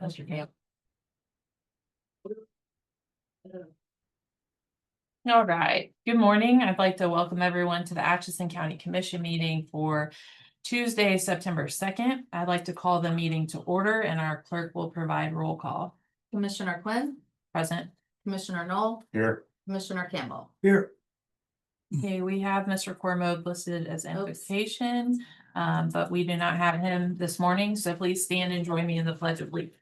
Mr. Camp. All right, good morning. I'd like to welcome everyone to the Atchison County Commission meeting for Tuesday, September 2nd. I'd like to call the meeting to order and our clerk will provide roll call. Commissioner Quinn, Present. Commissioner Knoll, Here. Commissioner Campbell. Here. Okay, we have Mr. Cormode listed as invocation, but we do not have him this morning, so please stand and join me in the Pledge of Allegiance.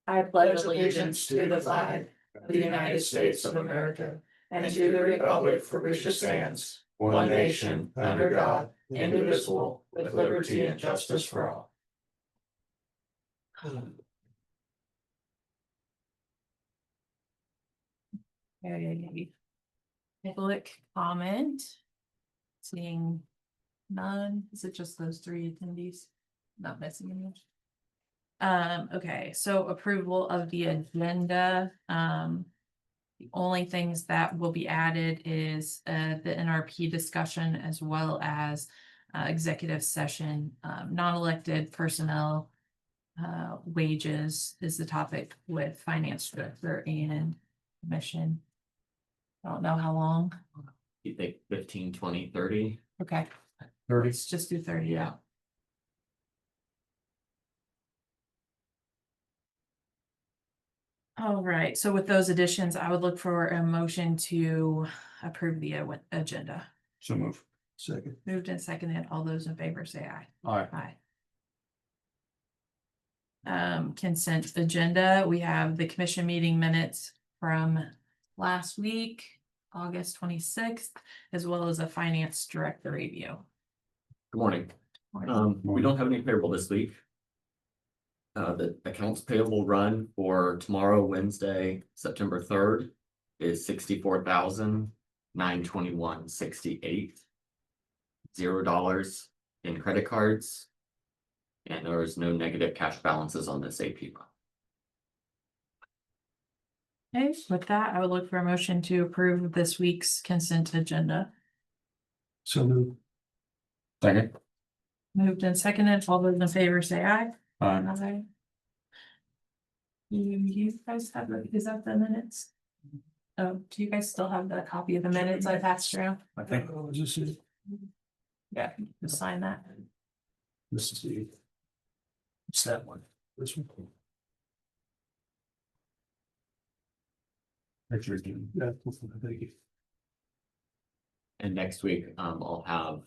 I pledge allegiance to the flag of the United States of America and to the republic for which it stands, one nation, under God, indivisible, with liberty and justice for all. Okay. Public comment. Seeing none. Is it just those three attendees? Not missing any. Okay, so approval of the agenda. The only things that will be added is the NRP discussion as well as executive session, non-elected personnel. Wages is the topic with finance director and commission. I don't know how long. You think 15, 20, 30? Okay, 30. let's just do 30. Yeah. All right, so with those additions, I would look for a motion to approve the agenda. So move. Second. Moved and seconded. All those in favor say aye. Aye. Aye. Consent agenda, we have the commission meeting minutes from last week, August 26th, as well as a finance director review. Good morning. We don't have any payroll this week. The accounts payable run for tomorrow, Wednesday, September 3rd is $64,921.68. $0 in credit cards. And there is no negative cash balances on this AP run. Okay, with that, I would look for a motion to approve this week's consent agenda. So move. Second. Moved and seconded. All those in favor say aye. Aye. Aye. You guys have, is that the minutes? Oh, do you guys still have the copy of the minutes I passed around? I think. This is Yeah, just sign that. the. It's that one. This one. Richard. Yeah, thank you. And next week, I'll have,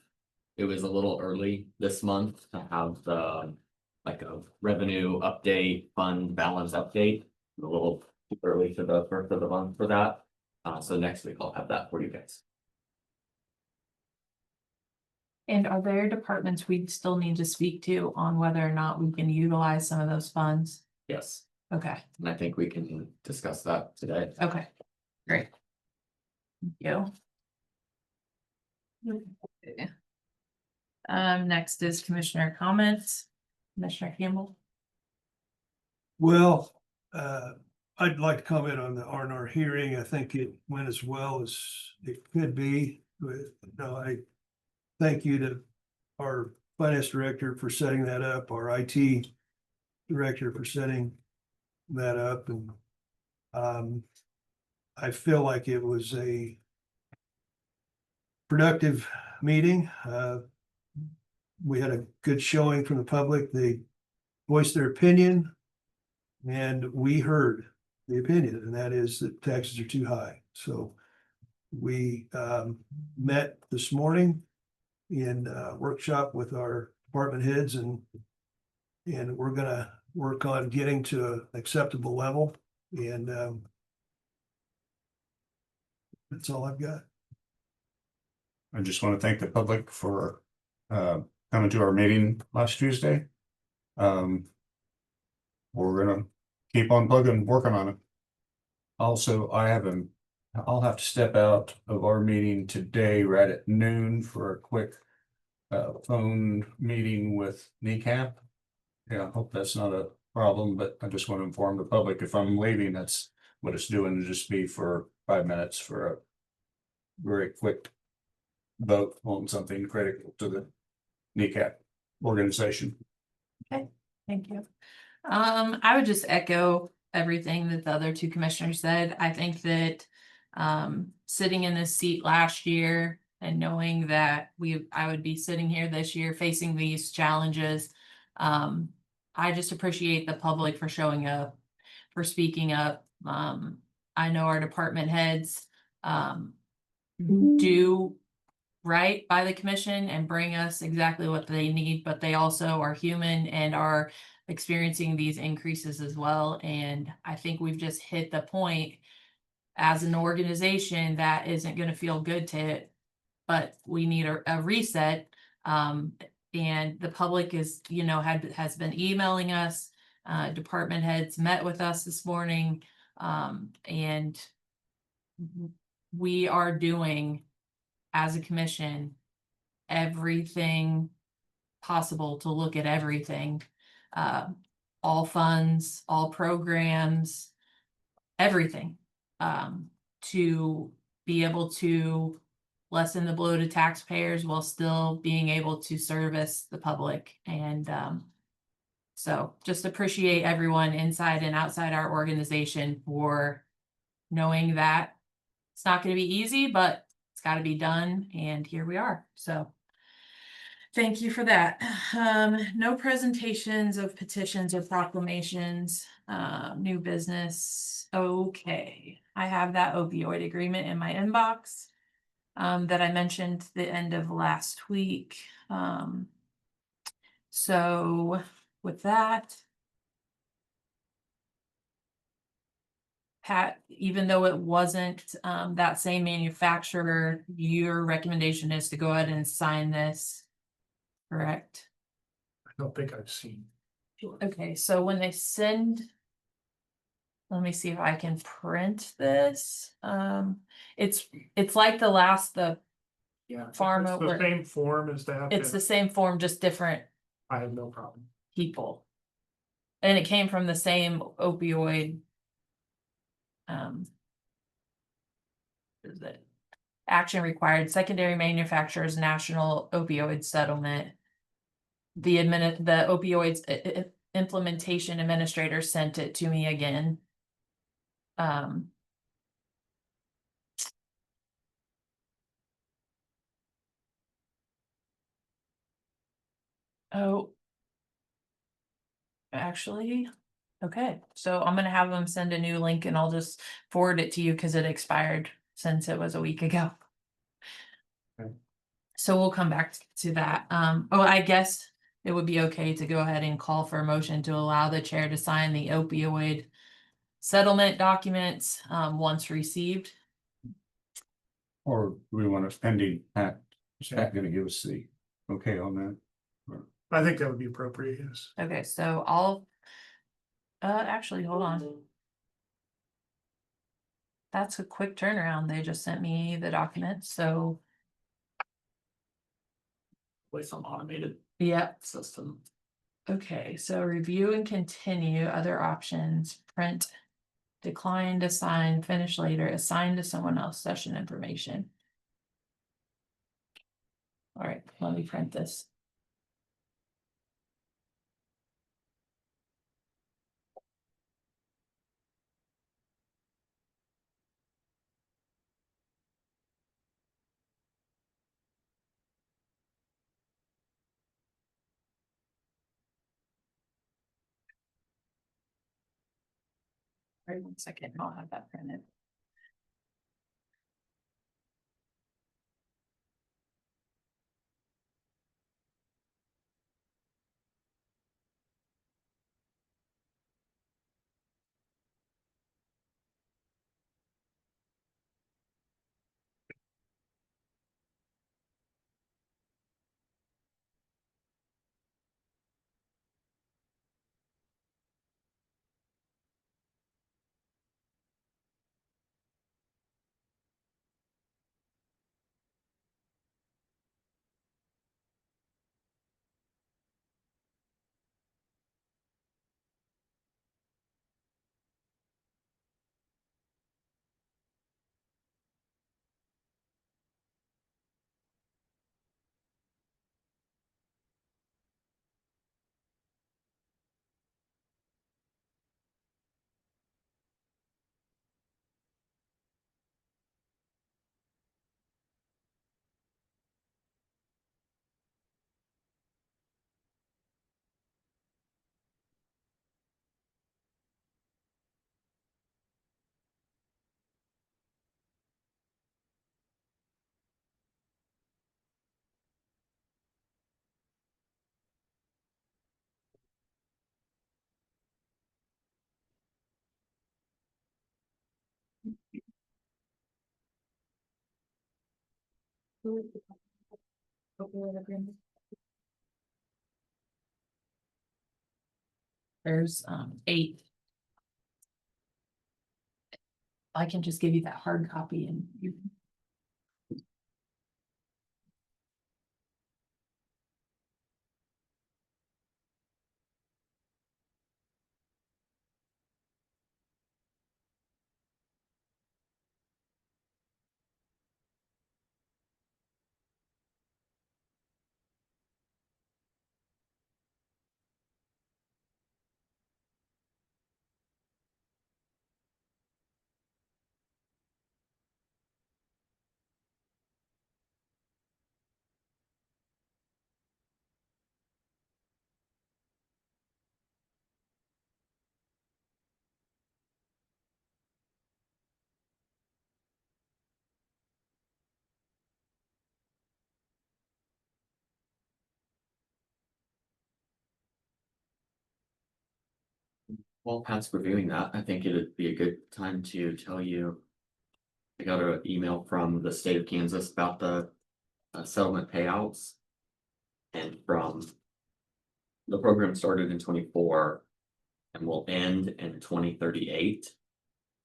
it was a little early this month to have the, like a revenue update, fund balance update. A little too early for the first of the month for that. So next week I'll have that for you guys. And are there departments we still need to speak to on whether or not we can utilize some of those funds? Yes, Okay, and I think we can discuss that today. okay, great. Thank you. Okay. Next is commissioner comments. Commissioner Campbell. Well, I'd like to comment on the R&R hearing. I think it went as well as it could be. But no, I thank you to our finance director for setting that up, our IT director for setting that up, and I feel like it was a productive meeting. We had a good showing from the public. They voiced their opinion, and we heard the opinion, and that is that taxes are too high. So we met this morning in a workshop with our department heads, and we're gonna work on getting to an acceptable level, and that's all I've got. I just want to thank the public for coming to our meeting last Tuesday. We're gonna keep on plugging, working on it. Also, I'll have to step out of our meeting today right at noon for a quick phone meeting with NECAP. Yeah, I hope that's not a problem, but I just want to inform the public if I'm leaving, that's what it's doing, to just be for 5 minutes for a very quick vote on something critical to the NECAP organization. Okay, thank you. I would just echo everything that the other two commissioners said. I think that sitting in this seat last year and knowing that I would be sitting here this year facing these challenges. I just appreciate the public for showing up, for speaking up. I know our department heads do right by the commission and bring us exactly what they need, but they also are human and are experiencing these increases as well. And I think we've just hit the point as an organization that isn't going to feel good to it, but we need a reset. And the public is, has been emailing us. Department heads met with us this morning. And we are doing, as a commission, everything possible to look at everything. All funds, all programs, everything. To be able to lessen the blow to taxpayers while still being able to service the public. And so just appreciate everyone inside and outside our organization for knowing that it's not going to be easy, but it's got to be done. And here we are. So thank you for that. No presentations of petitions or proclamations, new business. Okay, I have that opioid agreement in my inbox that I mentioned the end of last week. So with that, Pat, even though it wasn't that same manufacturer, your recommendation is to go ahead and sign this, correct? I don't think I've seen. Okay, so when they send, let me see if I can print this. It's like the Yeah. Farm It's over- the same form as that. it's the same form, just different I have no problem. people. And it came from the same opioid. Is it action required, secondary manufacturers, national opioid settlement. The opioids implementation administrator sent it to me again. Oh, actually, okay, so I'm gonna have them send a new link and I'll just forward it to you because it expired since it was a week ago. Okay. So we'll come back to that. Oh, I guess it would be okay to go ahead and call for a motion to allow the chair to sign the opioid settlement documents once received. Or do we want to pending Pat? Is Pat gonna give us the okay on that? I think that would be appropriate, yes. Okay, so I'll actually hold on. That's a quick turnaround. They just sent me the document, so With some automated yeah. system. Okay, so review and continue other options, print, decline to sign, finish later, assign to someone else, session information. All right, let me print this. All right, 1 second, I'll have that printed. There's 8. I can just give you that hard copy and you. While Pat's reviewing that, I think it'd be a good time to tell you. I got an email from the state of Kansas about the settlement payouts. And from. The program started in 24 and will end in 2038.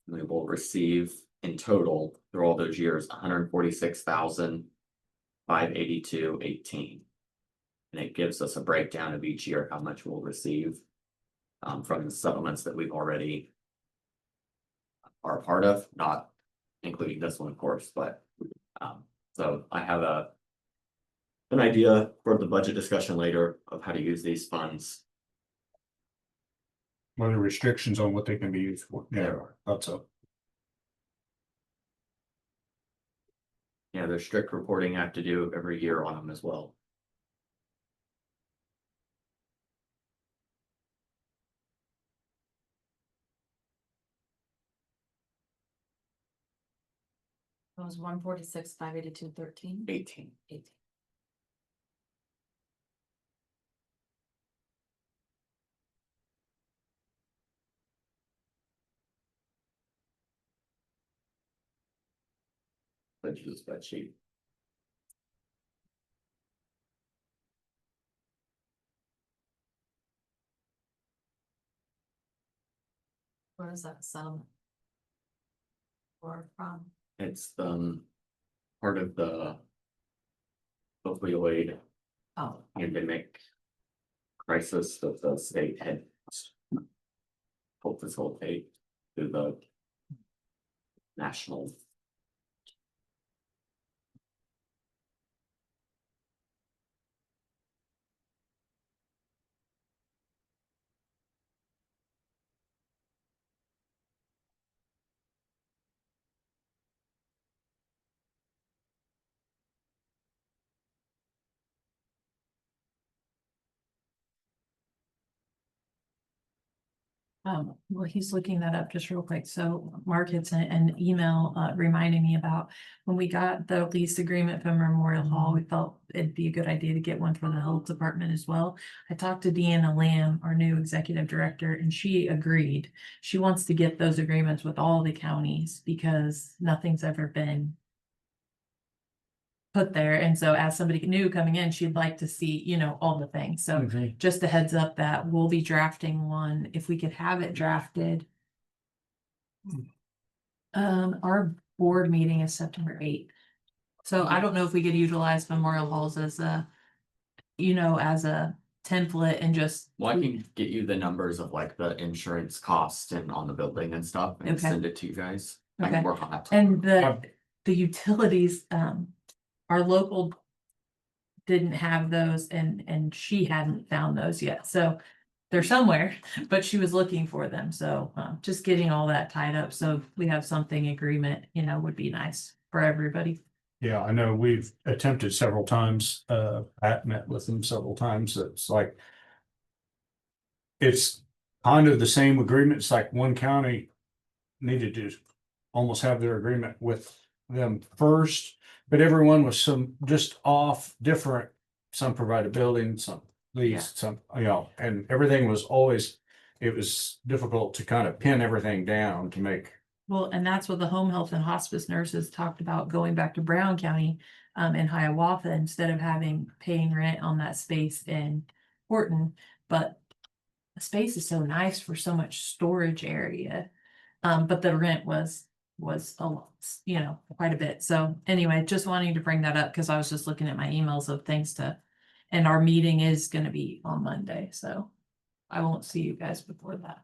And we will receive in total through all those years, 146,582.18. And it gives us a breakdown of each year, how much we'll receive. From the settlements that we've already. Are a part of, not including this one, of course, but, so I have an idea for the budget discussion later of how to use these funds. What are the restrictions on what they can be used for? Yeah, There are. thought so. Yeah, there's strict reporting I have to do every year on them as well. It was 146,582.13. 18. 18. Budget spreadsheet. Where is that settlement? Or from? It's part of the opioid Oh, pandemic crisis that the state had helped facilitate through the national. Well, he's looking that up just real quick. So Mark had sent an email reminding me about when we got the lease agreement from Memorial Hall, we felt it'd be a good idea to get one for the health department as well. I talked to Deanna Lamb, our new executive director, and she agreed. She wants to get those agreements with all the counties because nothing's ever been put there. And so as somebody new coming in, she'd like to see, all the things. So just a heads up that we'll be drafting one, if we could have it drafted. Our board meeting is September 8th. So I don't know if we could utilize Memorial Halls as a template and just. Well, I can get you the numbers of like the insurance cost and on the building and stuff and Okay. send it to you guys. I can Okay. work on that. And the utilities, our local didn't have those and she hadn't found those yet. So they're somewhere, but she was looking for them. So just getting all that tied up. So we have something agreement, would be nice for everybody. Yeah, I know we've attempted several times, Pat met with them several times, it's like. It's kind of the same agreement, it's like one county needed to almost have their agreement with them first. But everyone was just off different, some provided buildings, some lease, some, and everything was always. It was difficult to kind of pin everything down to make. Well, and that's what the home health and hospice nurses talked about going back to Brown County. in Hiawatha instead of paying rent on that space in Horton, but the space is so nice for so much storage area. But the rent was a lot, quite a bit. So anyway, just wanting to bring that up because I was just looking at my emails of things and our meeting is gonna be on Monday, so I won't see you guys before that.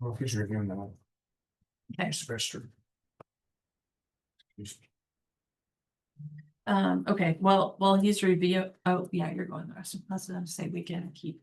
Well, if he's reviewing that. Okay. Semester. Okay, well, he's oh, yeah, you're going the rest of us, I'm say we can keep.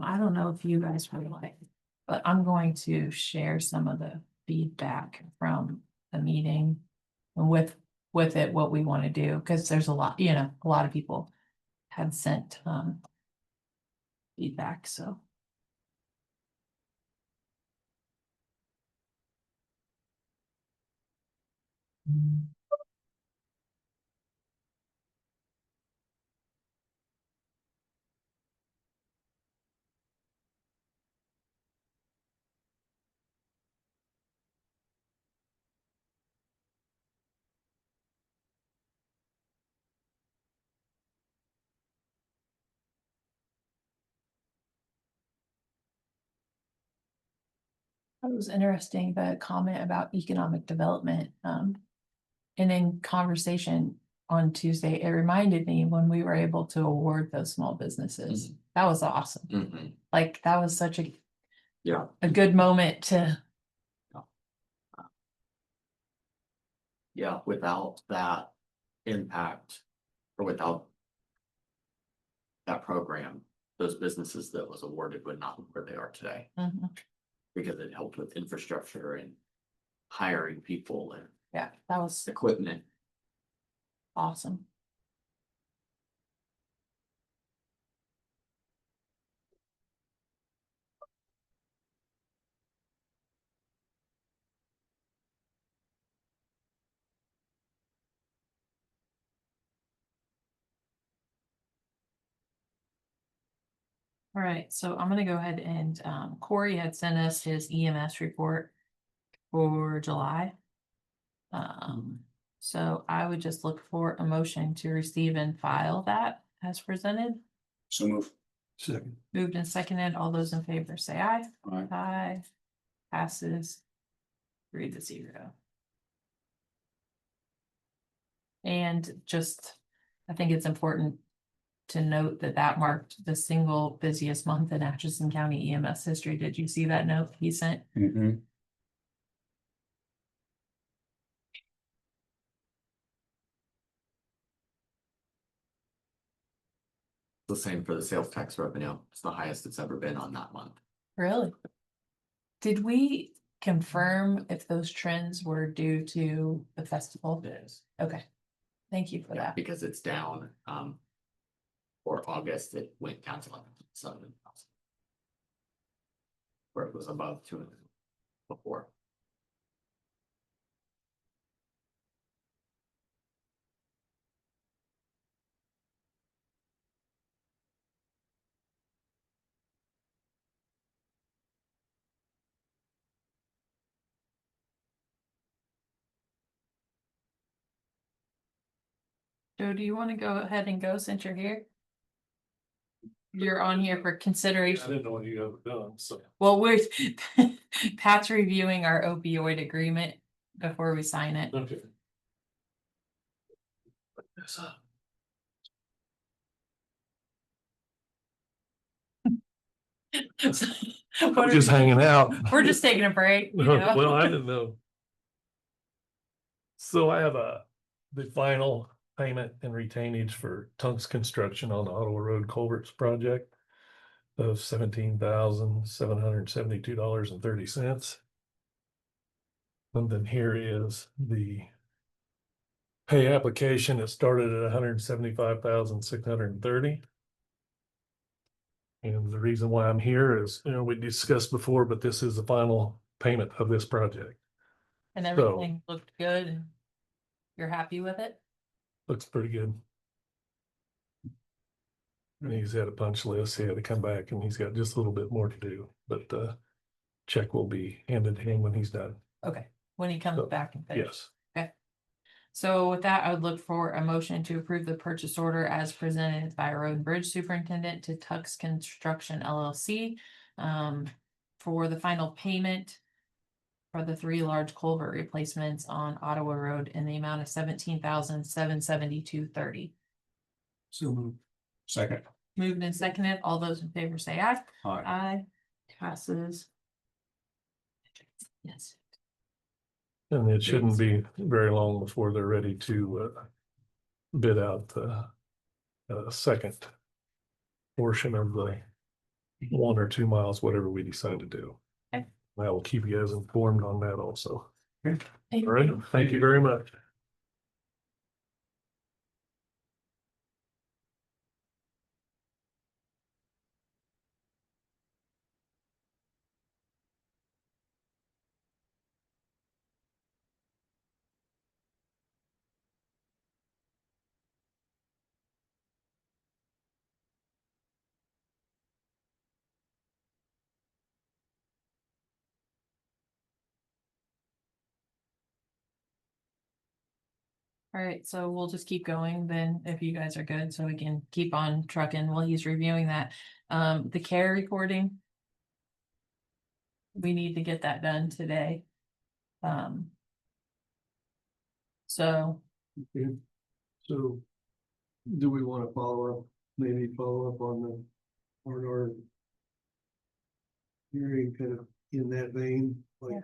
I don't know if you guys would like, but I'm going to share some of the feedback from the meeting. And with it, what we want to do, because there's a lot of people had sent feedback, so. It was interesting, the comment about economic development, and in conversation on Tuesday, it reminded me when we were able to award those small businesses. That was awesome. Mhm. Like, that was such Yeah. a good moment to, Yeah, without that impact or without that program, those businesses that was awarded would not be where they are today Mhm. because it helped with infrastructure and hiring people and Yeah, that was equipment. awesome. All right, so I'm gonna go ahead and, Corey had sent us his EMS report for July. So I would just look for a motion to receive and file that as presented. So move. Second. Moved and seconded, all those in favor say aye. Aye. Aye. Passes 3-0. And just, I think it's important to note that that marked the single busiest month in Atchison County EMS history. Did you see that note he sent? Mhm. The same for the sales tax revenue. It's the highest it's ever been on that month. Really? Did we confirm if those trends were due to the festival? Yes. Okay, thank you for Yeah, that. because it's down, for August, it went down to like 7,000. Where it was above 200 before. Joe, do you want to go ahead and go since you're here? You're on here for consideration. didn't know what you guys were doing, so. Well, we're Pat's reviewing our opioid agreement before we sign it. Okay. What Just are- hanging out. We're just taking a break, you know? Well, I didn't know. So I have the final payment and retainage for Tunks Construction on the Ottawa Road Culverts project of $17,772.30. And then here is the pay application. It started at 175,630. And the reason why I'm here is, we discussed before, but this is the final payment of this project. And everything looked good and you're happy with it? Looks pretty good. And he's had a punch list. He had to come back and he's got just a little bit more to do, but check will be handed to him when he's done. Okay, when he comes So, back and finish. Yes. So with that, I would look for a motion to approve the purchase order as presented by Road and Bridge Superintendent to Tux Construction LLC. For the final payment for the 3 large culvert replacements on Ottawa Road in the amount of $17,772.30. So moved. Second. Moved and seconded. All those in favor say aye. Aye. Aye. Passes. Yes. And it shouldn't be very long before they're ready to bid out the second portion of the 1 or 2 miles, whatever we decide to do. Okay. I will keep you guys informed on that also. Thank All right, thank you very much. All right, so we'll just keep going then if you guys are good, so we can keep on trucking while he's reviewing that. The care recording. We need to get that done today. So Okay. So do we want to follow up on the R&R hearing kind of in that vein? Like Yeah.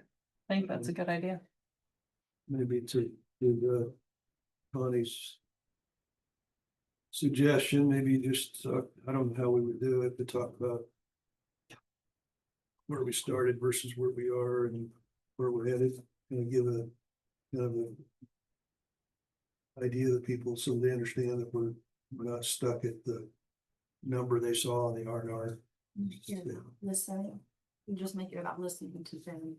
I think that's a good idea. maybe to Connie's suggestion, maybe just, I don't know how we would do it, to talk about where we started versus where we are and where we're headed, and give a kind of a idea to people so they understand that we're not stuck at the number they saw on the R&R. Listen, you just make it about listening to them.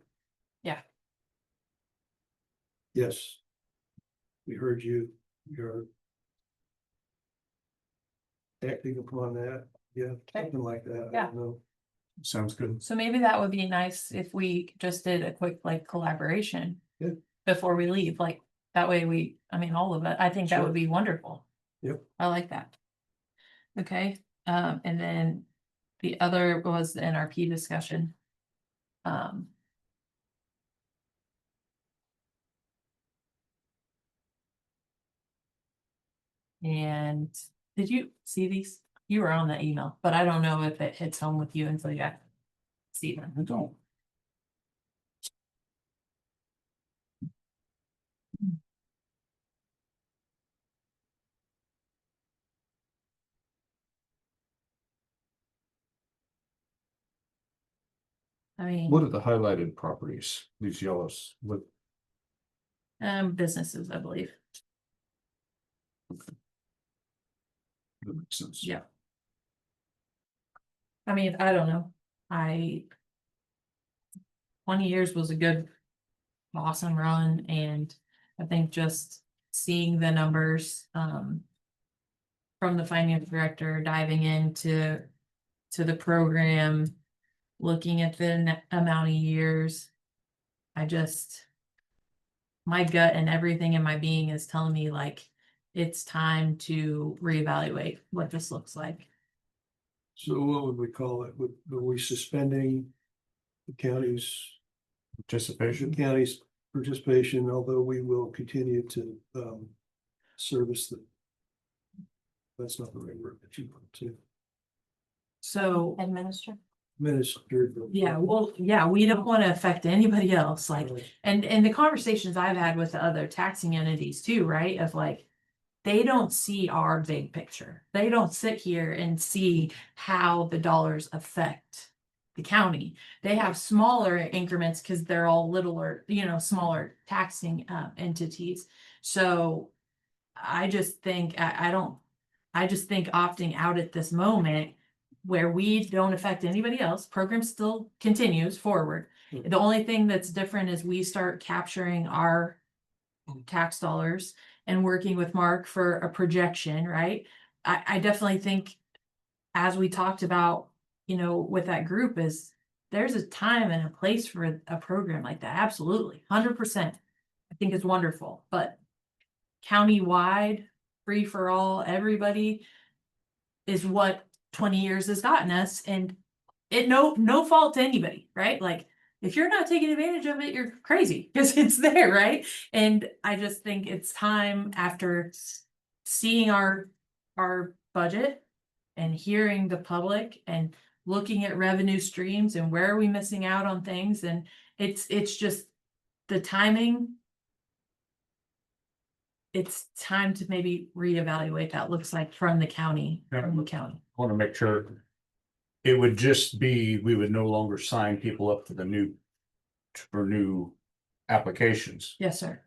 Yes. We heard you, you're acting upon that, yeah, something like that, I Yeah. don't know. Sounds good. So maybe that would be nice if we just did a quick like collaboration. Yeah. Before we leave, like that way all of it, I think that Sure. would be wonderful. Yep. I like that. Okay, and then the other was the NRP discussion. And did you see these? You were on the email, but I don't know if it hits home with you until you see them. I don't. I mean, What are the highlighted properties? These yellows, what? businesses, I believe. That makes sense. Yeah. I mean, I don't know. 20 years was a good, awesome run, and I think just seeing the numbers, from the finance director diving into the program, looking at the amount of years, my gut and everything in my being is telling me like, it's time to reevaluate what this looks like. So what would we call it? Are we suspending the county's participation, although we will continue to service the. That's not the right word that you put to. So, Administer. Minister. yeah, well, yeah, we don't want to affect anybody else, like, and the conversations I've had with the other taxing entities too, right, of like, they don't see our big picture. They don't sit here and see how the dollars affect the county. They have smaller increments because they're all littler, smaller taxing entities. So I just think, I just think opting out at this moment where we don't affect anybody else, program still continues forward. The only thing that's different is we start capturing our tax dollars and working with Mark for a projection, right? I definitely think, as we talked about, with that group, is there's a time and a place for a program like that. Absolutely, 100%. I think it's wonderful, but countywide, free for all, everybody is what 20 years has gotten us, and it no fault to anybody, right? Like, if you're not taking advantage of it, you're crazy because it's there, right? And I just think it's time, after seeing our budget and hearing the public and looking at revenue streams and where are we missing out on things, and it's just the timing. It's time to maybe reevaluate that looks like from the county. Want to make sure it would just be, we would no longer sign people up for new applications. Yes, sir.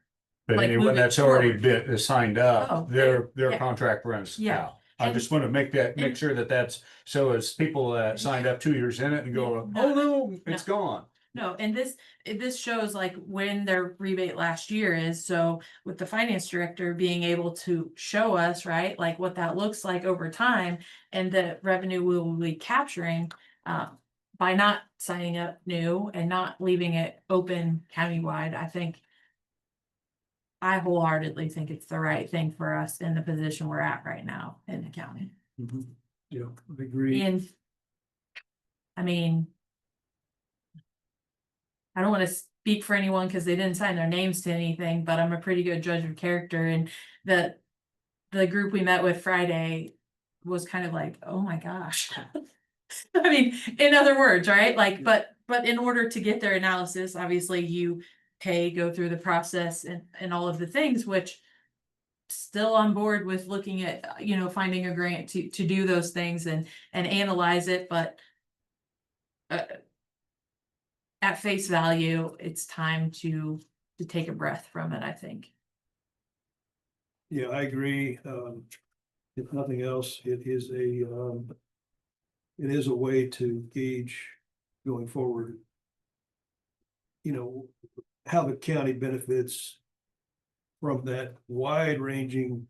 But Like anyone moving that's already forward. been signed up, Oh, their yeah. contract runs Yeah. out. I And- just want to make and- sure that's, so as people that signed up 2 years in it and go, Yeah. oh no, it's gone. No, and this shows like when their rebate last year is, so with the finance director being able to show us, right, like what that looks like over time, and the revenue we will be capturing, by not signing up new and not leaving it open countywide. I wholeheartedly think it's the right thing for us in the position we're at right now in the county. Yeah, I agree. And I mean, I don't want to speak for anyone because they didn't sign their names to anything, but I'm a pretty good judge of character. And the group we met with Friday was kind of like, oh my gosh. I mean, in other words, right? Like, but in order to get their analysis, obviously you go through the process and all of the things, which still on board with looking at, finding a grant to do those things and analyze it. But at face value, it's time to take a breath from it, I think. Yeah, I agree. If nothing else, it is a way to gauge going forward. How the county benefits from that wide ranging,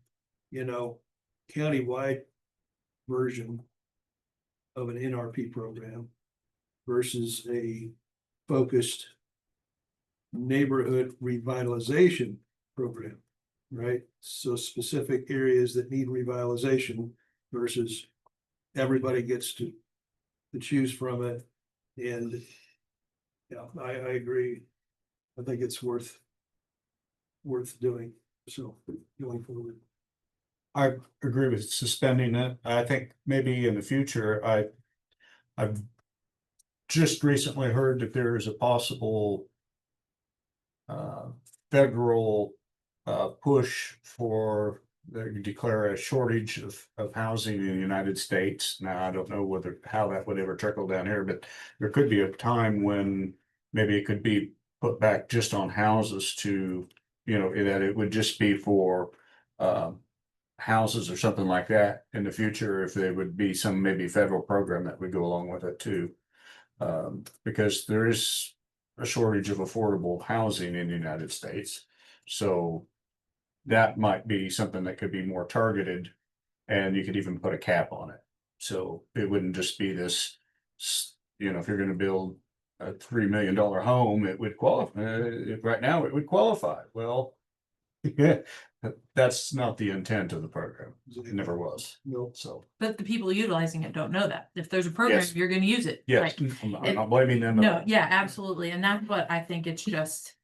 countywide version of an NRP program versus a focused neighborhood revitalization program, right? So specific areas that need revitalization versus everybody gets to choose from it. And yeah, I agree. I think it's worth doing. So going forward. I agree with suspending it. I think maybe in the future, I've just recently heard that there is a possible federal push for declare a shortage of housing in the United States. Now, I don't know how that would ever trickle down here, but there could be a time when maybe it could be put back just on houses to, that it would just be for houses or something like that in the future, if there would be some maybe federal program that would go along with it too. Because there is a shortage of affordable housing in the United States. So that might be something that could be more targeted, and you could even put a cap on it. So it wouldn't just be this, if you're going to build a $3 million home, it would qualify. Right now, it would qualify. Well, yeah, that's not the intent of the program. It never was. No. So But the people utilizing it don't know that. If there's a program, Yes. you're going to use it. yes, Like, I'm not blaming them. at no, all. yeah, absolutely. And that's what I think it just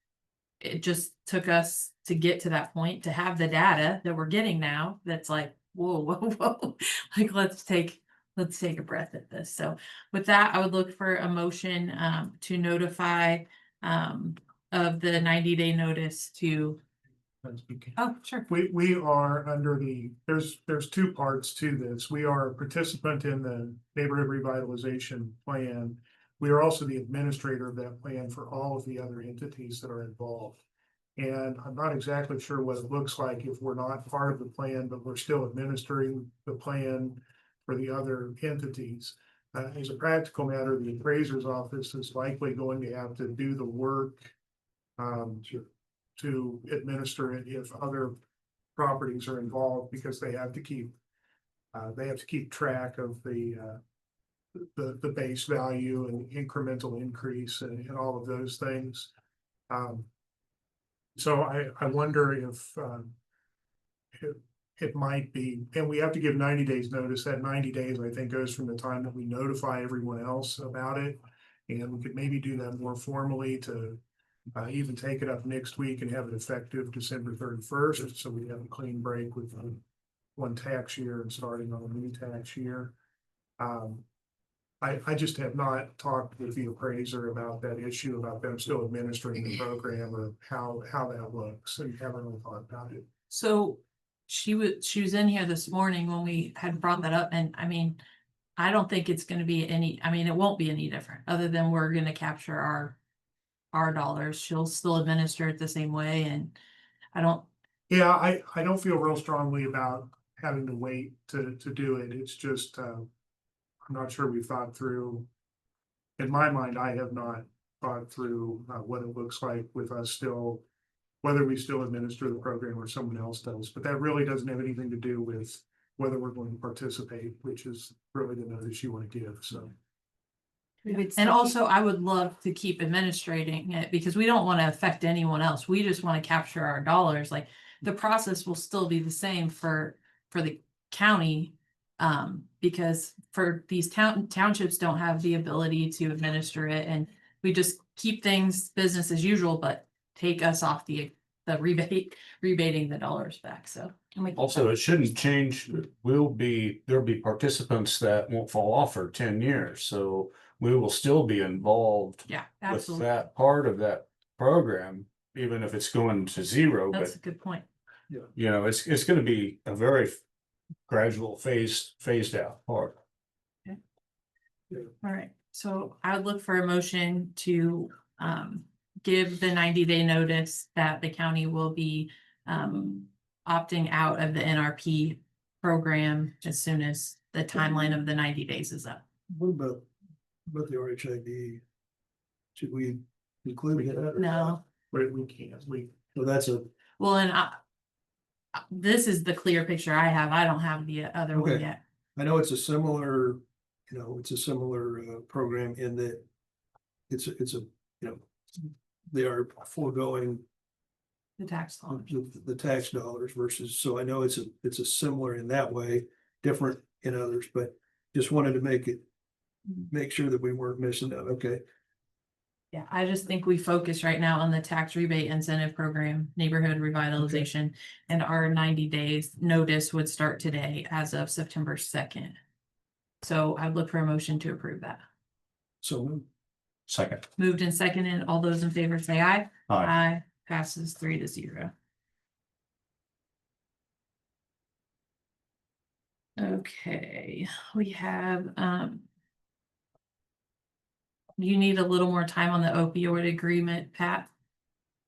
took us to get to that point, to have the data that we're getting now. That's like, whoa, whoa, whoa. Like, let's take a breath at this. So with that, I would look for a motion to notify of the 90-day notice to, oh, sure. We are under there's two parts to this. We are a participant in the neighborhood revitalization plan. we are also the administrator of that plan for all of the other entities that are involved. And I'm not exactly sure what it looks like if we're not part of the plan, but we're still administering the plan for the other entities. As a practical matter, the appraiser's office is likely going to have to do the work to administer it if other properties are involved, because they have to keep track of the base value and incremental increase and all of those things. So I wonder if it might be, and we have to give 90 days notice. That 90 days, I think, goes from the time that we notify everyone else about it. And we could maybe do that more formally to even take it up next week and have it effective December 31st. So we have a clean break with one tax year and starting on a new tax year. I just have not talked with the appraiser about that issue, about them still administering the program or how that looks, and haven't really thought about it. So she was in here this morning when we had brought that up, and I mean, I don't think it's gonna be it won't be any different, other than we're gonna capture our dollars. She'll still administer it the same way, and I don't, Yeah, I don't feel real strongly about having to wait to do it. It's just, I'm not sure we've thought through. In my mind, I have not thought through what it looks like with us still, whether we still administer the program or someone else does. But that really doesn't have anything to do with whether we're going to participate, which is really the notice you want to give, so. and also I would love to keep administrating it, because we don't want to affect anyone else. We just want to capture our dollars. Like, the process will still be the same for the county. Because for these townships don't have the ability to administer it, and we just keep things business as usual, but take us off the rebating the dollars back, so. Also, it shouldn't change. There'll be participants that won't fall off for 10 years, so we will still be involved Yeah, with absolutely. that part of that program, even if it's going to zero. That's But a good point. you know, it's going to be a very gradual phased out part. All right, so I would look for a motion to give the 90-day notice that the county will be opting out of the NRP program as soon as the timeline of the 90 days is up. What about the RHID? Should we include that? or not? No, We can't, So that's a, well, and this is the clear picture I have. I don't have the other one Okay. yet. I know it's a similar, program in that it's a, they are foregoing The tax law. the tax dollars versus, so I know it's a similar in that way, different in others, but just wanted to make sure that we weren't missing out. Okay. Yeah, I just think we focus right now on the tax rebate incentive program, neighborhood revitalization, and our 90 days notice would start today as of September 2nd. So I'd look for a motion to approve that. So Second. Moved and seconded. All those in favor say aye. Aye. Passes 3-0. Okay, we have, you need a little more time on the opioid agreement, Pat?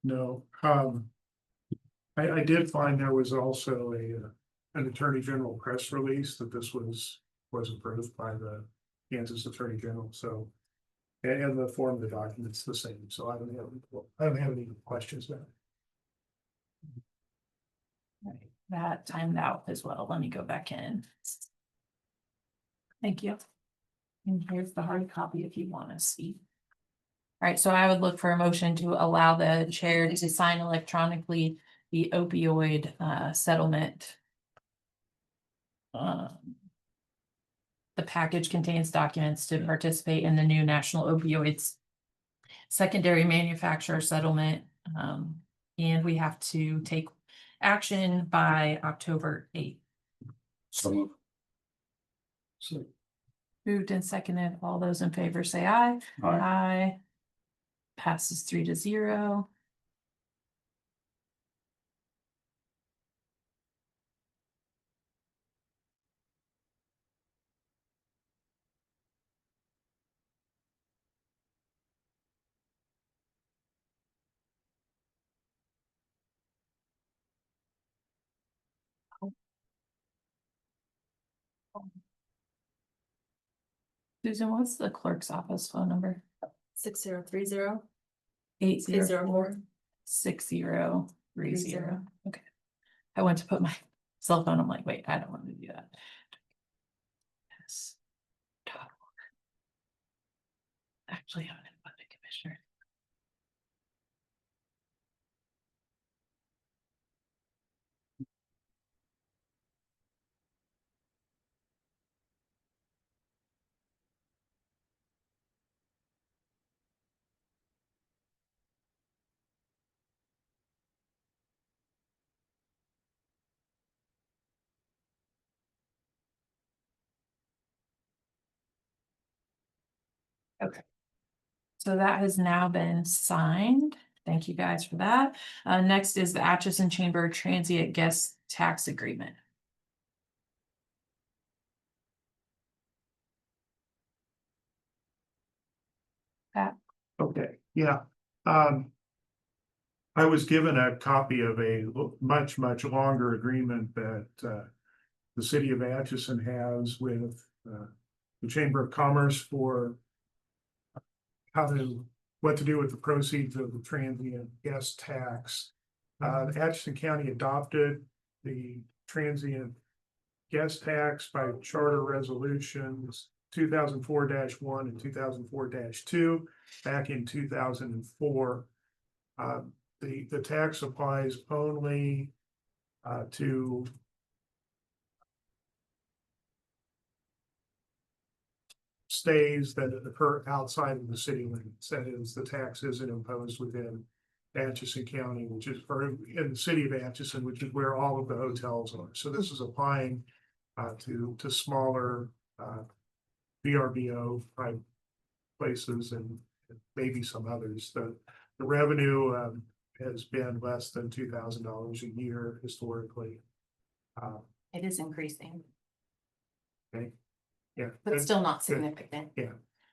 no. I did find there was also an Attorney General press release that this was approved by the Kansas Attorney General, so. And the form of the document's the same, so I don't have any questions about it. Right, that timed out as well. Let me go back in. Thank you. And here's the hard copy if you want to see. All right, so I would look for a motion to allow the chair to sign electronically the opioid settlement. The package contains documents to participate in the new national opioids secondary manufacturer settlement. And we have to take action by October 8th. So Moved and seconded. All those in favor say aye. Aye. Passes 3-0. Susan, what's the clerk's office phone number? 6030. 804 6030. Okay. I went to put my cell phone. I'm like, wait, I don't want to do that. Yes. Actually, I'm an budget commissioner. Okay. So that has now been signed. Thank you guys for that. Next is the Atchison Chamber Transient Guest Tax Agreement. Pat? Okay, yeah. I was given a copy of a much longer agreement that the city of Atchison has with the Chamber of Commerce for what to do with the proceeds of the transient guest tax. Atchison County adopted the transient guest tax by charter resolutions 2004-1 and 2004-2 back in 2004. The tax applies only to stays that occur outside of the city limits. That is, the tax isn't imposed within Atchison County, which is, or in the city of Atchison, which is where all of the hotels are. So this is applying to smaller VRBO type places and maybe some others. The revenue has been less than $2,000 a year historically. It is increasing, Okay, yeah, but still not significant. yeah.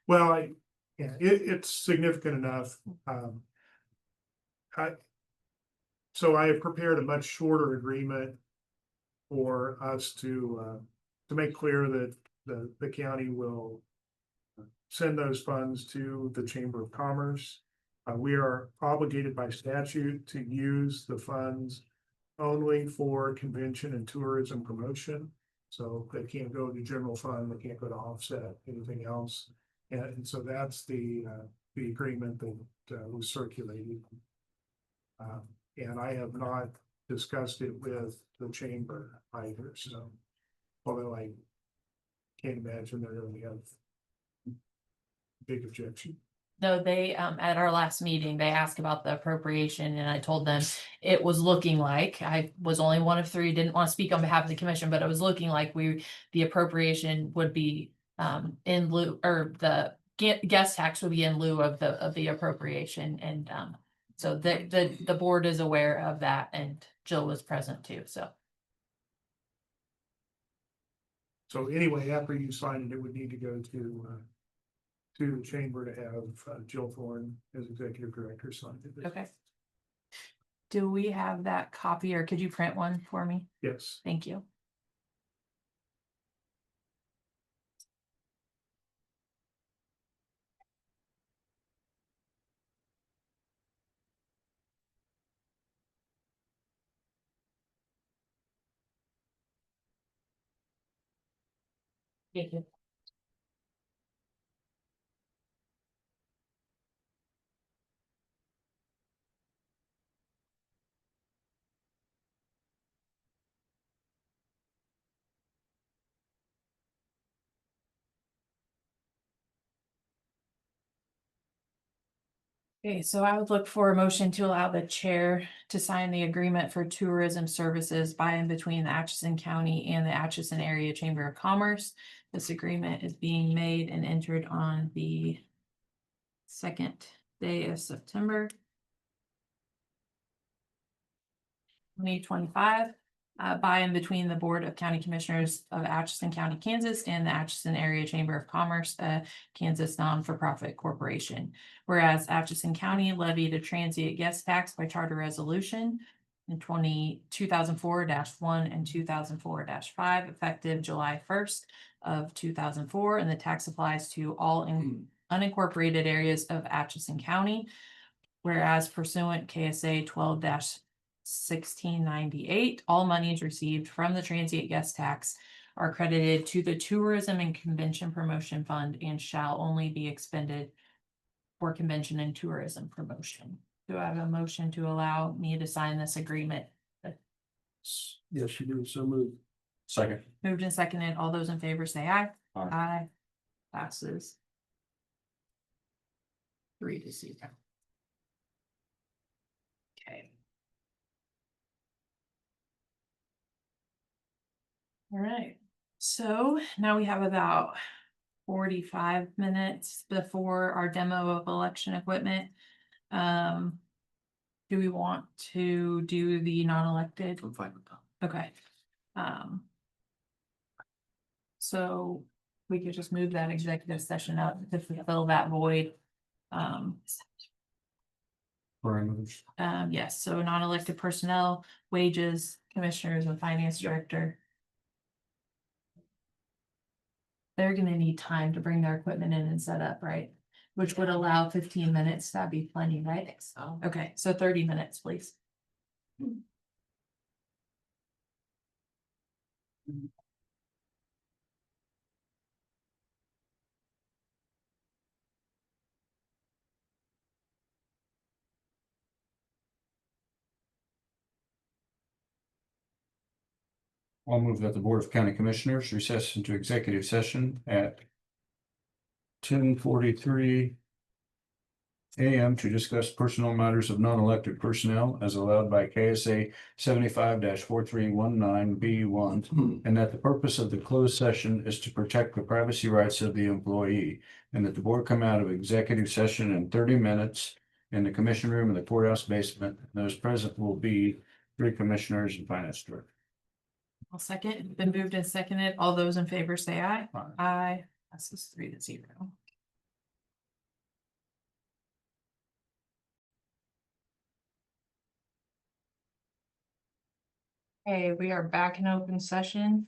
Well, it's significant enough. So I have prepared a much shorter agreement for us to make clear that the county will send those funds to the Chamber of Commerce. We are obligated by statute to use the funds only for convention and tourism promotion. So they can't go to general fund, they can't go to offset anything else. And so that's the agreement that was circulated. And I have not discussed it with the chamber either, so although I can't imagine they're going to have big objection. No, they, at our last meeting, they asked about the appropriation and I told them it was looking like, I was only one of three, didn't want to speak on behalf of the commission, but it was looking like the appropriation would be in lieu, or the guest tax would be in lieu of the appropriation. And so the board is aware of that and Jill was present too, so. So anyway, after you sign it, it would need to go to the chamber to have Jill Thorne as executive director sign it. Okay. Do we have that copy or could you print one for me? Yes. Thank you. Thank you. Okay, so I would look for a motion to allow the chair to sign the agreement for tourism services by and between the Atchison County and the Atchison Area Chamber of Commerce. This agreement is being made and entered on the second day of September 2025. By and between the Board of County Commissioners of Atchison County, Kansas and the Atchison Area Chamber of Commerce, Kansas non-for-profit corporation. Whereas Atchison County levied a transient guest tax by charter resolution and 2004-1 and 2004-5, effective July 1st of 2004, and the tax applies to all unincorporated areas of Atchison County. Whereas pursuant KSA 12-1698, all monies received from the transient guest tax are credited to the Tourism and Convention Promotion Fund and shall only be expended for convention and tourism promotion. Do I have a motion to allow me to sign this agreement? Yes, you do. So moved. Second. Moved and seconded. All those in favor say aye. Aye. Aye. Passes. 3-0. Okay. All right, so now we have about 45 minutes before our demo of election equipment. Do we want to do the non-elected? I'm fine with that. Okay. So we could just move that executive session up to fill that void. Yes, so non-elected personnel, wages, commissioners and finance director. They're gonna need time to bring their equipment in and set up, right? Which would allow 15 minutes, that'd be plenty, right? So, Okay, so 30 minutes, please. I'll move that the Board of County Commissioners recess into executive session at 10:43 AM to discuss personnel matters of non-elected personnel as allowed by KSA 75-4319B1, and that the purpose of the closed session is to protect the privacy rights of the employee, and that the board come out of executive session in 30 minutes in the commission room in the courthouse basement. Those present will be 3 commissioners and finance director. I'll second. Been moved and seconded. All those in favor say aye. Aye. Aye. Passes 3-0. Okay, we are back in open session.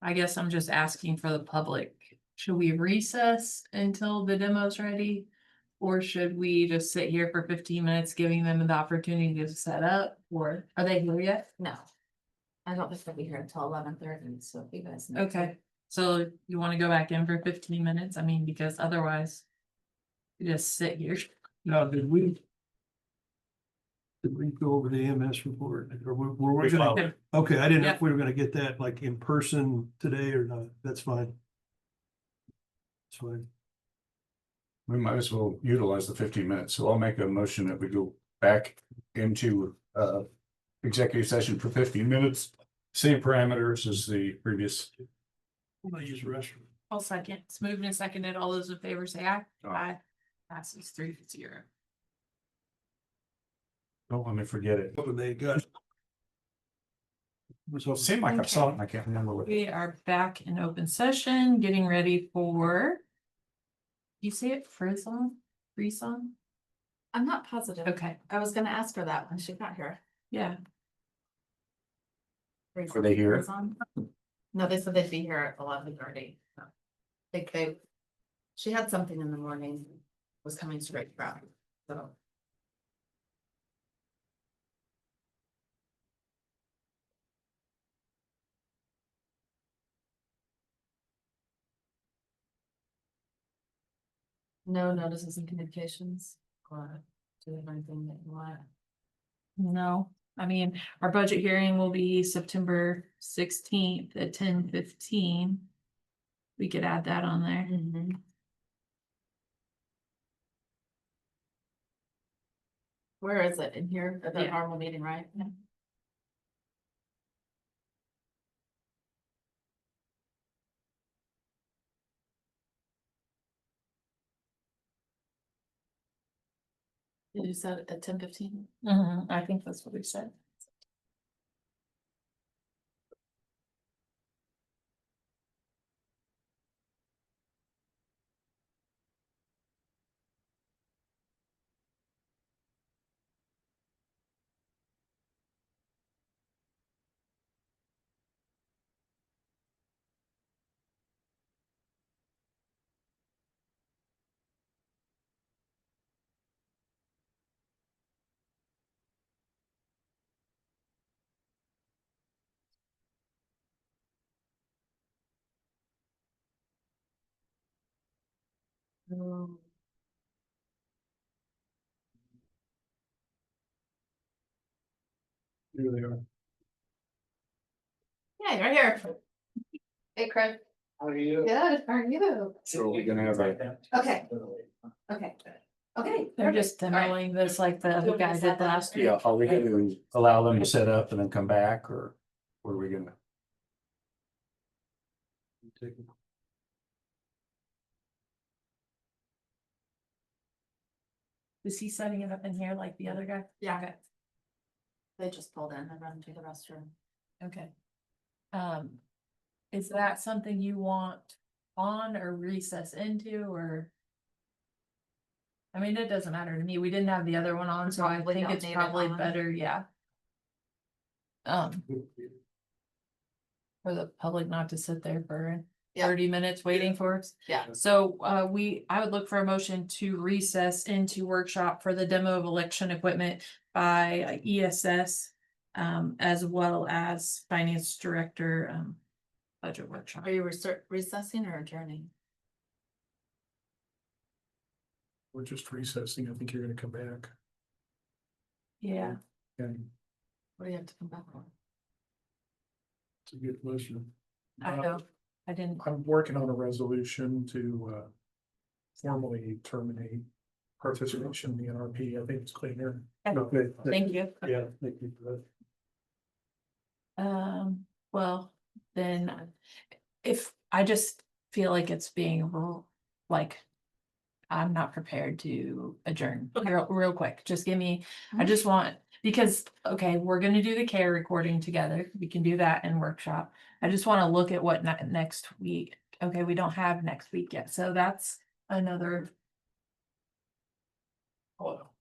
I guess I'm just asking for the public. Should we recess until the demo's ready? Or should we just sit here for 15 minutes, giving them the opportunity to set up? Or are they here yet? No. I don't think they'll be here until 11:30, so if you guys. need to- Okay, so you want to go back in for 15 minutes? I mean, because otherwise you just sit here. Now, did we go over the EMS report or were we We gonna? filed it. Okay, I didn't know Yeah. if we were gonna get that like in person today or not. That's fine. That's fine. We might as well utilize the 15 minutes, so I'll make a motion that we go back into executive session for 15 minutes. Same parameters as the previous. I'm gonna use the restroom. I'll second. It's moved and seconded. All those in favor say aye. Aye. Aye. Passes 3-0. Don't let me forget it. Hoping they got. Was hoping- Seemed like I saw it, and I can't remember what. We are back in open session, getting ready for. You say it Frizon? Frizon? I'm not positive. Okay, I was gonna ask her that when she got here. yeah. Were they here? No, they said they'd be here at 11:30. She had something in the morning, was coming straight from, so. No notices and communications, or do you have anything that you want? No, I mean, our budget hearing will be September 16th at 10:15. We could add that on there. Where is it? In here, at the Yeah. normal meeting, right? Did you set it at 10:15? I think that's what we said. Here they are. Yeah, right here. Hey, Craig. How are you? Good, how are you? So we're gonna have a. Okay. Okay. Okay. They're just perfect. All right. demoing this like the other guy did last week. Yeah, are we gonna allow them to set up and then come back, or what are we gonna? Is he setting it up in here like the other guy? Yeah. Okay. They just pulled in and run to the restroom. Okay. Is that something you want on or recess into, or? I mean, it doesn't matter to me. We didn't have the other one on, so I Probably think don't it's need it probably on. better, yeah. For the public not to sit there for Yeah. 30 minutes waiting for us. Yeah. So, I would look for a motion to recess into workshop for the demo of election equipment by ESS. As well as finance director, budget workshop. Are you recessing or adjourning? We're just recessing. I think you're gonna come back. Yeah, And What do you have to come back on? it's a good motion. I know, I didn't, I'm working on a resolution to formally terminate participation in the NRP. I think it's cleaner. Okay. thank you. Yeah, thank you for that. Well, then, if, I just feel like it's being like. I'm not prepared to adjourn real quick. Just give me, I just want, because, okay, we're gonna do the care recording together. We can do that in workshop. I just wanna look at what next week. Okay, we don't have next week yet, so that's another, Well,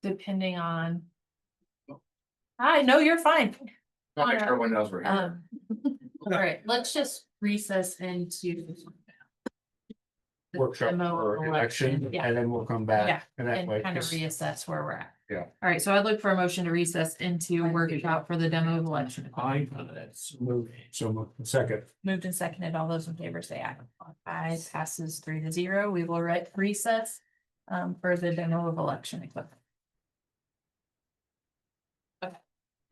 depending on. I know you're fine. I'll make sure everyone knows we're here. All right, let's just recess into. the Workshop demo or election, Yeah. and then we'll come Yeah, back, and that and way. kind of 'cause- reassess where we're at. Yeah. All right, so I'd look for a motion to recess into workshop for the demo of election. So second. Moved and seconded. All those in favor say aye. Aye passes 3-0. We will recess for the demo of election equipment.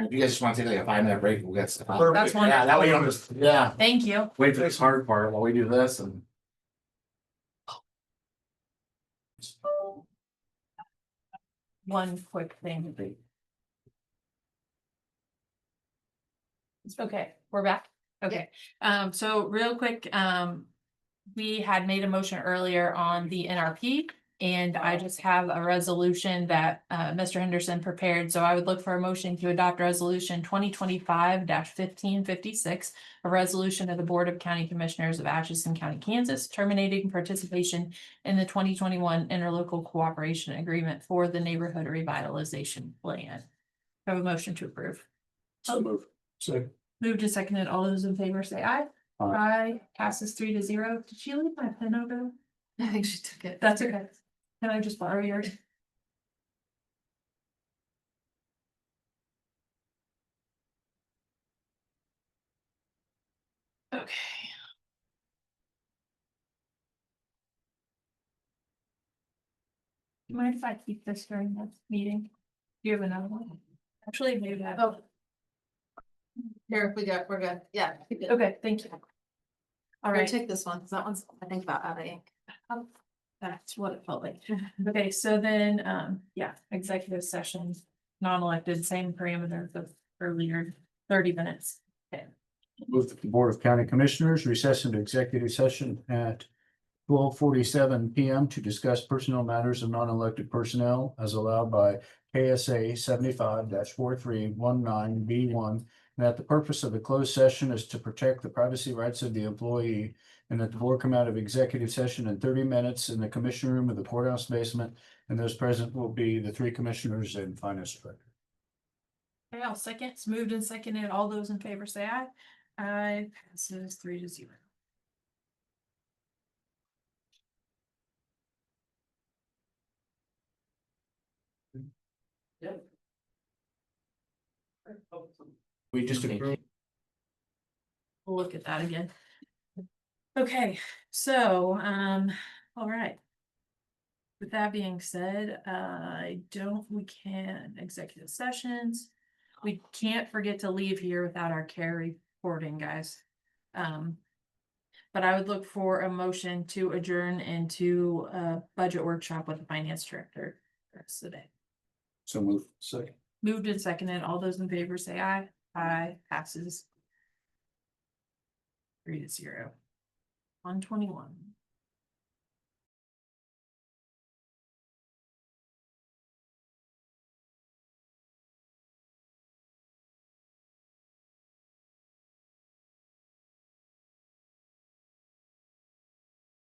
You guys just want to take like a 5-minute break, we'll get stuff out. That's Yeah, that way you don't just, yeah, Thank you. wait for this hard part while we do this and. One quick thing. Okay, we're back. Okay, so real quick, we had made a motion earlier on the NRP. And I just have a resolution that Mr. Henderson prepared, so I would look for a motion to adopt resolution 2025-1556. A resolution of the Board of County Commissioners of Atchison County, Kansas, terminating participation in the 2021 interlocal cooperation agreement for the neighborhood revitalization plan. Have a motion to approve. So move. So. Moved and seconded. All those in favor say aye. Aye. Aye passes 3-0. Did she leave my pen over? I think she took it. That's okay. Can I just borrow yours? Okay. You mind if I keep this during the meeting? Do you have another one? Actually, maybe I. Oh, Here, we're good. Yeah. keep it. okay, thank you. All Here, right. take this one, because that one's, I think about out of ink. That's what it felt like. Okay, so then, yeah, executive sessions, non-elected, same parameters of earlier, 30 minutes. Okay. Move that the Board of County Commissioners recess into executive session at 12:47 PM to discuss personnel matters of non-elected personnel as allowed by K.S.A. 75-4319B1. And that the purpose of the closed session is to protect the privacy rights of the employee. And that the board come out of executive session in 30 minutes in the commission room of the courthouse basement. And those present will be the 3 commissioners and finance director. Okay, I'll second. It's moved and seconded. All those in favor say aye. Aye passes 3-0. We just Thank you. approved. We'll look at that again. Okay, so, all right. With that being said, we can executive sessions. We can't forget to leave here without our care reporting, guys. But I would look for a motion to adjourn into a budget workshop with the finance director the rest of the day. So move. Second. Moved and seconded. All those in favor say aye. Aye, passes. 3-0. 121.